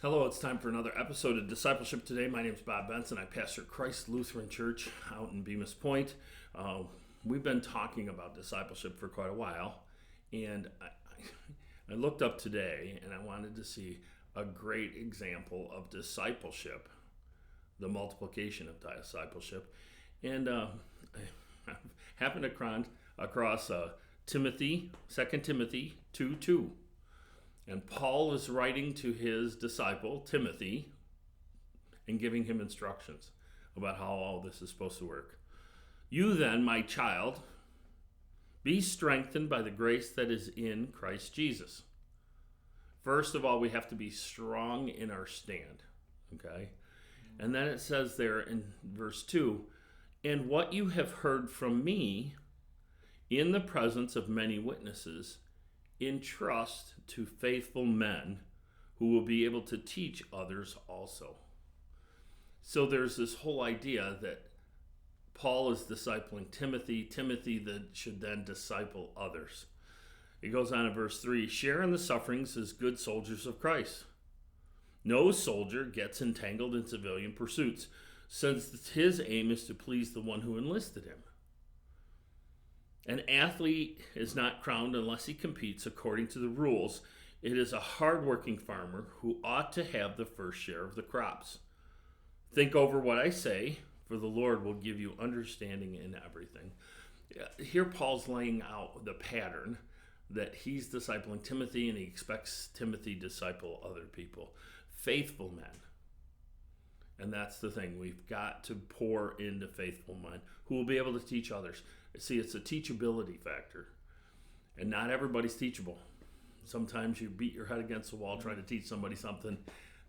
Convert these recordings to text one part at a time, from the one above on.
Hello, it's time for another episode of Discipleship Today. My name is Bob Benson. I pastor Christ Lutheran Church out in Bemis Point. We've been talking about discipleship for quite a while, and I looked up today and I wanted to see a great example of discipleship, the multiplication of discipleship. And I happened across Timothy, 2 Timothy 2:2. And Paul is writing to his disciple, Timothy, and giving him instructions about how all this is supposed to work. You then, my child, be strengthened by the grace that is in Christ Jesus. First of all, we have to be strong in our stand, okay? And then it says there in verse 2, and what you have heard from me in the presence of many witnesses, entrust to faithful men who will be able to teach others also. So there's this whole idea that Paul is discipling Timothy that should then disciple others. It goes on in verse 3, share in the sufferings as good soldiers of Christ. No soldier gets entangled in civilian pursuits, since his aim is to please the one who enlisted him. An athlete is not crowned unless he competes according to the rules. It is a hard-working farmer who ought to have the first share of the crops. Think over what I say, for the Lord will give you understanding in everything. Here Paul's laying out the pattern that he's discipling Timothy, and he expects Timothy to disciple other people. Faithful men. And that's the thing. We've got to pour into faithful men who will be able to teach others. See, it's a teachability factor. And not everybody's teachable. Sometimes you beat your head against the wall trying to teach somebody something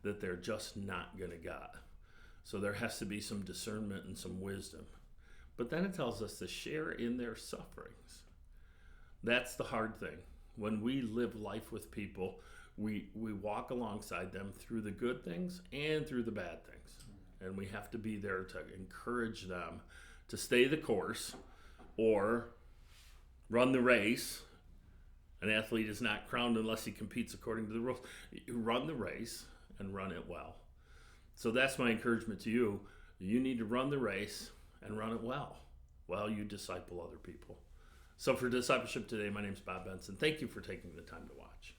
that they're just not going to get. So there has to be some discernment and some wisdom. But then it tells us to share in their sufferings. That's the hard thing. When we live life with people, we walk alongside them through the good things and through the bad things. And we have to be there to encourage them to stay the course or run the race. An athlete is not crowned unless he competes according to the rules. You run the race and run it well. So that's my encouragement to you. You need to run the race and run it well while you disciple other people. So for Discipleship Today, my name is Bob Benson. Thank you for taking the time to watch.